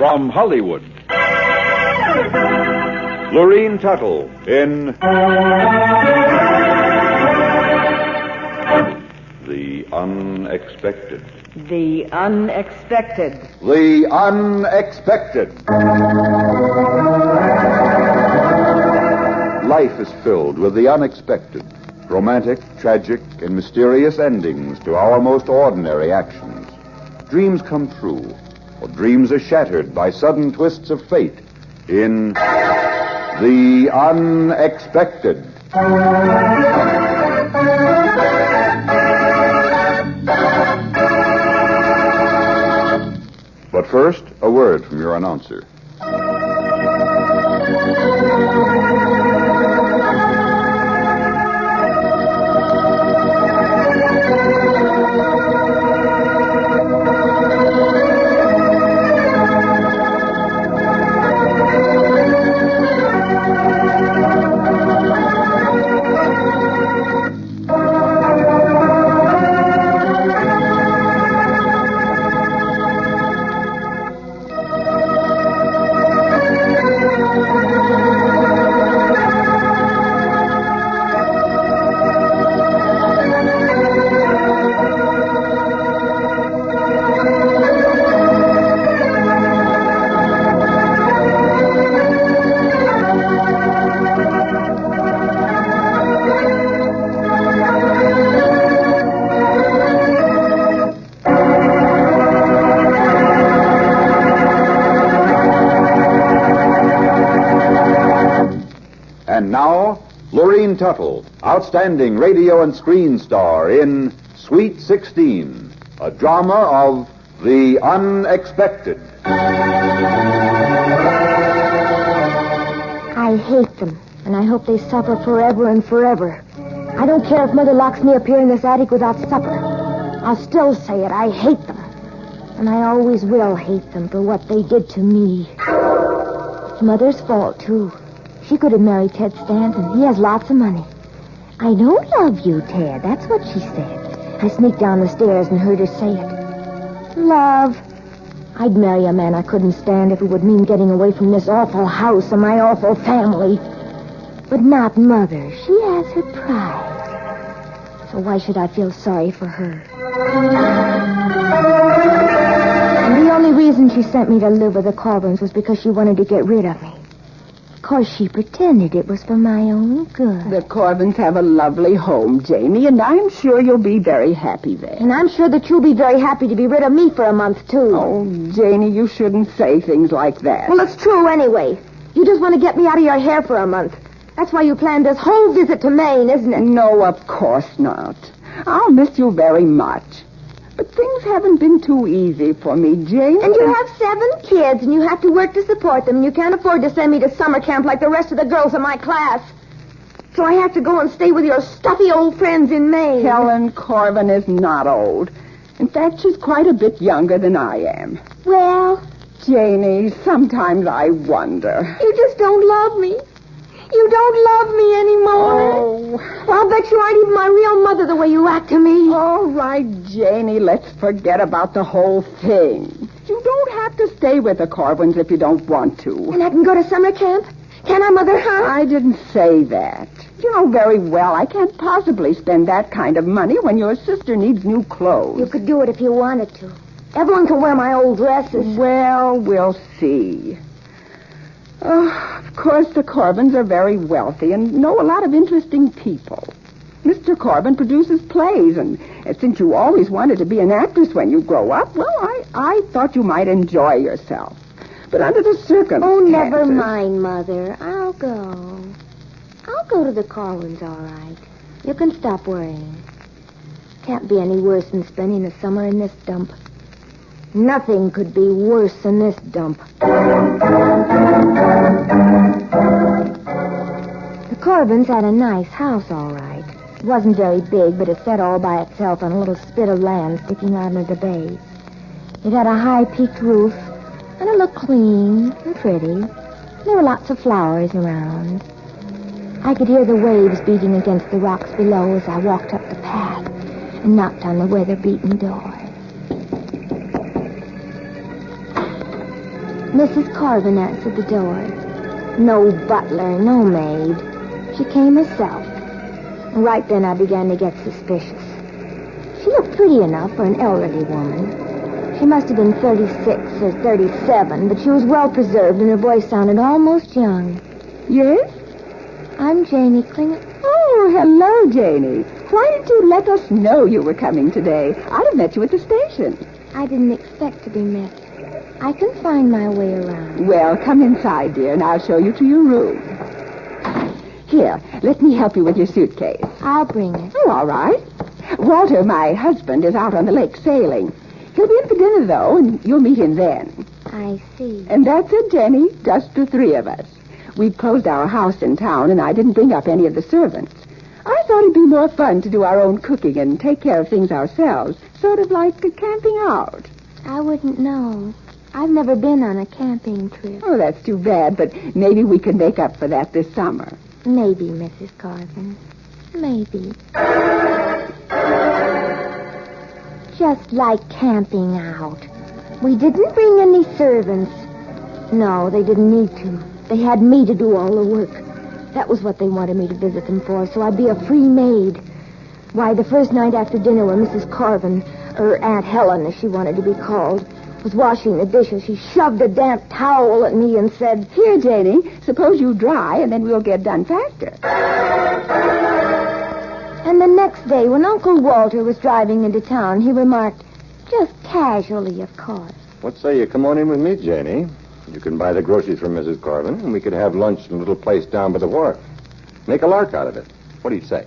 From Hollywood, Lorene Tuttle in The Unexpected. The Unexpected. The Unexpected. Life is filled with the unexpected. Romantic, tragic, and mysterious endings to our most ordinary actions. Dreams come true, or dreams are shattered by sudden twists of fate in The Unexpected. But first, a word from your announcer. And now, Lorene Tuttle, outstanding radio and screen star in Sweet 16, a drama of The Unexpected. I hate them, and I hope they suffer forever and forever. I don't care if Mother locks me up here in this attic without supper. I'll still say it. I hate them. And I always will hate them for what they did to me. It's Mother's fault, too. She could have married Ted Stanton. He has lots of money. I don't love you, Ted. That's what she said. I sneaked down the stairs and heard her say it. Love. I'd marry a man I couldn't stand if it would mean getting away from this awful house and my awful family. But not Mother. She has her pride. So why should I feel sorry for her? And the only reason she sent me to live with the Corbins was because she wanted to get rid of me. Of course, she pretended it was for my own good. The Corbins have a lovely home, Janie, and I'm sure you'll be very happy there. And I'm sure that you'll be very happy to be rid of me for a month, too. Oh, Janie, you shouldn't say things like that. Well, it's true anyway. You just want to get me out of your hair for a month. That's why you planned this whole visit to Maine, isn't it? No, of course not. I'll miss you very much. But things haven't been too easy for me, Janie. And you have 7 kids, and you have to work to support them, and you can't afford to send me to summer camp like the rest of the girls in my class. So I have to go and stay with your stuffy old friends in Maine. Helen Corbin is not old. In fact, she's quite a bit younger than I am. Well, Janie, sometimes I wonder. you just don't love me. You don't love me anymore. Oh. Well, I'll bet you aren't even my real mother the way you act to me. All right, Janie, let's forget about the whole thing. You don't have to stay with the Corbins if you don't want to. And I can go to summer camp? Can I, Mother, huh? I didn't say that. You know very well I can't possibly spend that kind of money when your sister needs new clothes. You could do it if you wanted to. Everyone can wear my old dresses. Well, we'll see. Oh, of course, the Corbins are very wealthy and know a lot of interesting people. Mr. Corbin produces plays, and since you always wanted to be an actress when you grow up, well, I thought you might enjoy yourself. But under the circumstances... Oh, never mind, Mother. I'll go. I'll go to the Corbins, all right. You can stop worrying. Can't be any worse than spending the summer in this dump. Nothing could be worse than this dump. The Corbins had a nice house, all right. It wasn't very big, but it sat all by itself on a little spit of land sticking out into the bay. It had a high-peaked roof, and it looked clean and pretty. There were lots of flowers around. I could hear the waves beating against the rocks below as I walked up the path and knocked on the weather-beaten door. Mrs. Carvin answered the door. No butler, no maid. She came herself. Right then I began to get suspicious. She looked pretty enough for an elderly woman. She must have been 36 or 37, but she was well preserved and her voice sounded almost young. Yes? I'm Janie Klinger. Oh, hello, Janie. Why did you let us know you were coming today? I'd have met you at the station. I didn't expect to be met. I can find my way around. Well, come inside, dear, and I'll show you to your room. Here, let me help you with your suitcase. I'll bring it. Oh, all right. Walter, my husband, is out on the lake sailing. He'll be in for dinner, though, and you'll meet him then. I see. And that's it, Jenny. Just the three of us. We've closed our house in town, and I didn't bring up any of the servants. I thought it'd be more fun to do our own cooking and take care of things ourselves, sort of like camping out. I wouldn't know. I've never been on a camping trip. Oh, that's too bad, but maybe we can make up for that this summer. Maybe, Mrs. Carvin. Maybe. Just like camping out. We didn't bring any servants. No, they didn't need to. They had me to do all the work. That was what they wanted me to visit them for, so I'd be a free maid. Why, the first night after dinner when Mrs. Carvin, or Aunt Helen, as she wanted to be called, was washing the dishes, she shoved a damp towel at me and said, Here, Janie, suppose you dry, and then we'll get done faster. And the next day, when Uncle Walter was driving into town, he remarked, just casually, of course. What say you come on in with me, Janie? You can buy the groceries from Mrs. Carvin, and we could have lunch in a little place down by the wharf. Make a lark out of it. What do you say?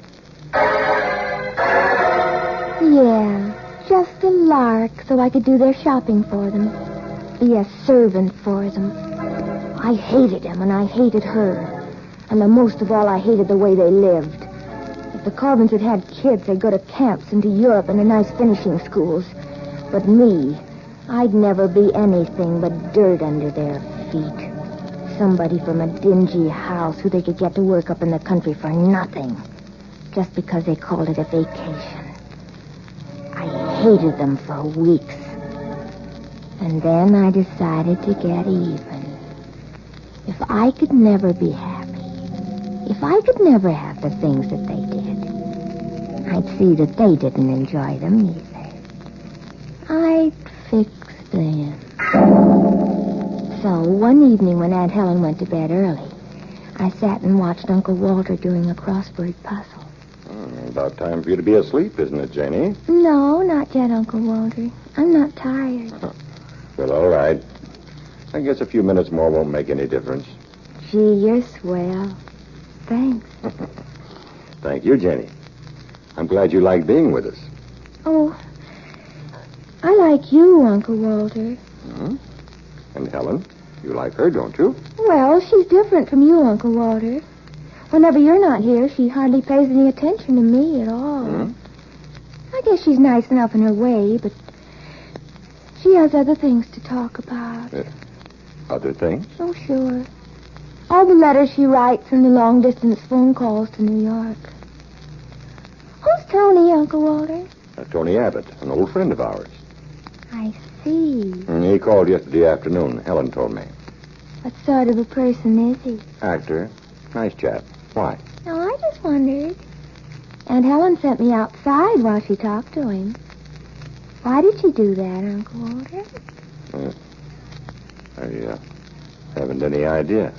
Yeah, just a lark, so I could do their shopping for them. Be a servant for them. I hated him, and I hated her. And the most of all, I hated the way they lived. If the Carvins had had kids, they'd go to camps and to Europe and to nice finishing schools. But me, I'd never be anything but dirt under their feet. Somebody from a dingy house who they could get to work up in the country for nothing. Just because they called it a vacation. I hated them for weeks. And then I decided to get even. If I could never be happy, if I could never have the things that they did, I'd see that they didn't enjoy them either. I'd fix them. So one evening when Aunt Helen went to bed early, I sat and watched Uncle Walter doing a crossword puzzle. About time for you to be asleep, isn't it, Janie? No, not yet, Uncle Walter. I'm not tired. Well, all right. I guess a few minutes more won't make any difference. Gee, you're swell. Thanks. Thank you, Janie. I'm glad you like being with us. Oh, I like you, Uncle Walter. Hmm? And Helen, you like her, don't you? Well, she's different from you, Uncle Walter. Whenever you're not here, she hardly pays any attention to me at all. Hmm? I guess she's nice enough in her way, but she has other things to talk about. Other things? Oh, sure. All the letters she writes and the long-distance phone calls to New York. Who's Tony, Uncle Walter? Tony Abbott, an old friend of ours. I see. He called yesterday afternoon, Helen told me. What sort of a person is he? Actor. Nice chap. Why? Oh, I just wondered. Aunt Helen sent me outside while she talked to him. Why did she do that, Uncle Walter? I haven't any idea.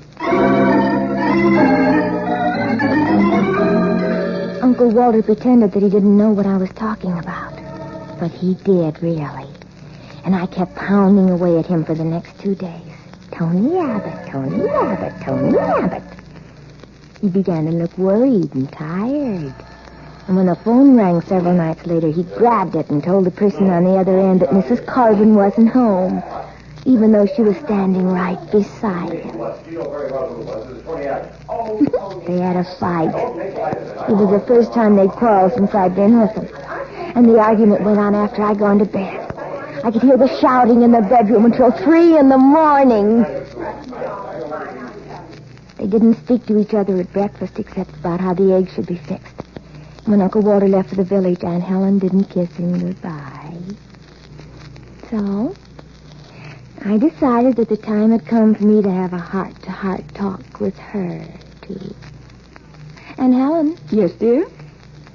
Uncle Walter pretended that he didn't know what I was talking about. But he did, really. And I kept pounding away at him for the next 2 days. Tony Abbott, Tony Abbott, Tony Abbott. He began to look worried and tired. And when the phone rang several nights later, he grabbed it and told the person on the other end that Mrs. Carvin wasn't home, even though she was standing right beside him. They had a fight. It was the first time they'd quarreled since I'd been with them. And the argument went on after I'd gone to bed. I could hear the shouting in the bedroom until 3 a.m. They didn't speak to each other at breakfast except about how the eggs should be fixed. When Uncle Walter left for the village, Aunt Helen didn't kiss him goodbye. So I decided that the time had come for me to have a heart-to-heart talk with her, too. And Helen? Yes, dear?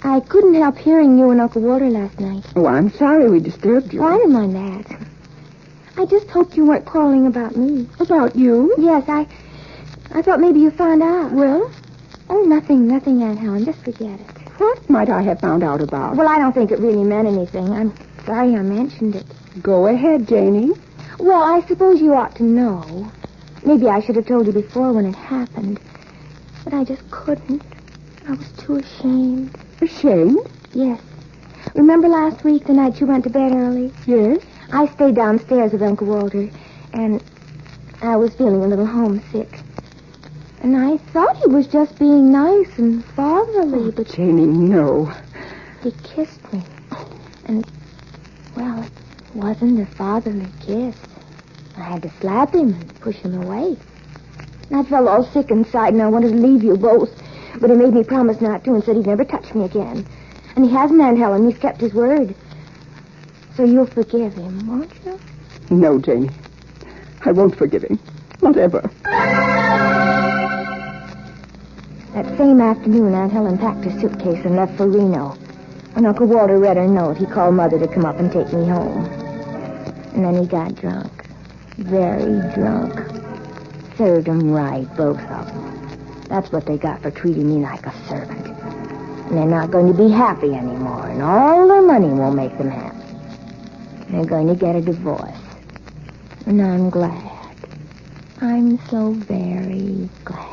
I couldn't help hearing you and Uncle Walter last night. Oh, I'm sorry we disturbed you. Oh, I didn't mind that. I just hoped you weren't quarreling about me. About you? Yes, I thought maybe you found out. Well? Oh, nothing, Aunt Helen. Just forget it. What might I have found out about? Well, I don't think it really meant anything. I'm sorry I mentioned it. Go ahead, Janie. Well, I suppose you ought to know. Maybe I should have told you before when it happened. But I just couldn't. I was too ashamed. Ashamed? Yes. Remember last week, the night you went to bed early? Yes. I stayed downstairs with Uncle Walter, and I was feeling a little homesick. And I thought he was just being nice and fatherly, but... Janie, no. He kissed me. And, well, it wasn't a fatherly kiss. I had to slap him and push him away. I felt all sick inside, and I wanted to leave you both. But he made me promise not to and said he'd never touch me again. And he hasn't, Aunt Helen. He's kept his word. So you'll forgive him, won't you? No, Janie. I won't forgive him. Not ever. That same afternoon, Aunt Helen packed her suitcase and left for Reno. When Uncle Walter read her note, he called Mother to come up and take me home. And then he got drunk. Very drunk. Served him right, both of them. That's what they got for treating me like a servant. And they're not going to be happy anymore, and all their money won't make them happy. They're going to get a divorce. And I'm glad. I'm so very glad.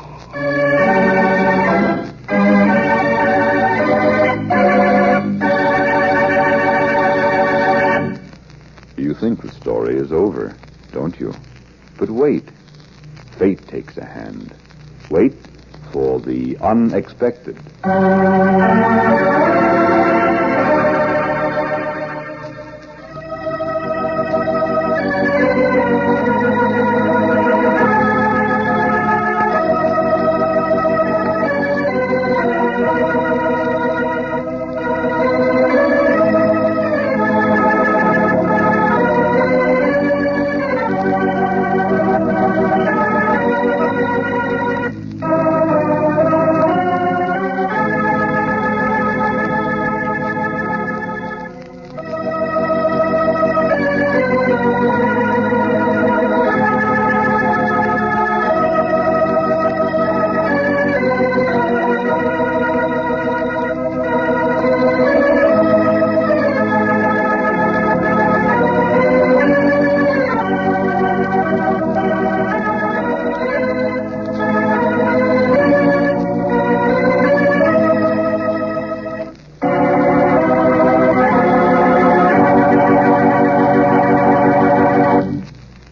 You think the story is over, don't you? But wait. Fate takes a hand. Wait for the unexpected.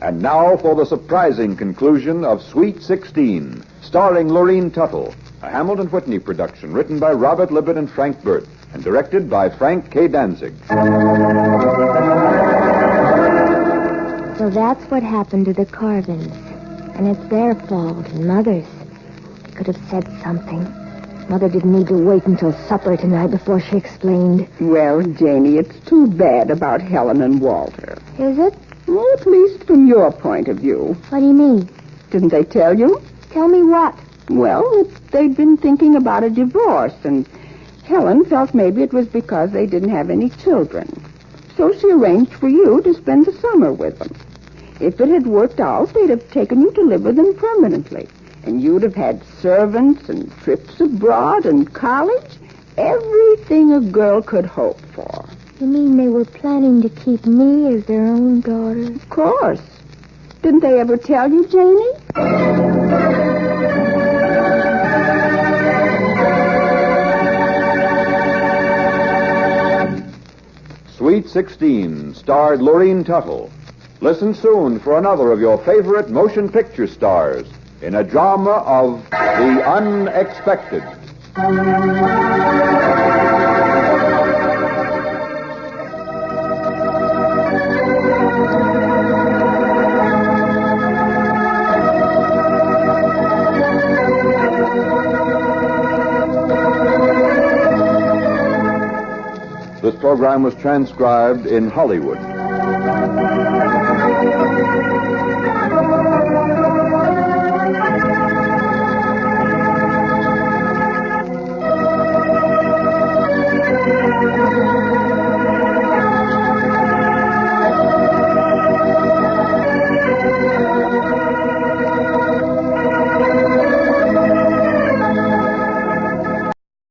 And now for the surprising conclusion of Sweet 16, starring Lorene Tuttle, a Hamilton Whitney production written by Robert Libet and Frank Burt, and directed by Frank K. Danzig. So that's what happened to the Carvins. And it's their fault, and Mother's. They could have said something. Mother didn't need to wait until supper tonight before she explained. Well, Janie, it's too bad about Helen and Walter. Is it? Well, at least from your point of view. What do you mean? Didn't they tell you? Tell me what? Well, that they'd been thinking about a divorce, and Helen felt maybe it was because they didn't have any children. So she arranged for you to spend the summer with them. If it had worked out, they'd have taken you to live with them permanently. And you'd have had servants and trips abroad and college. Everything a girl could hope for. You mean they were planning to keep me as their own daughter? Of course. Didn't they ever tell you, Janie? Sweet 16 starred Lorene Tuttle. Listen soon for another of your favorite motion picture stars in a drama of the unexpected. This program was transcribed in Hollywood.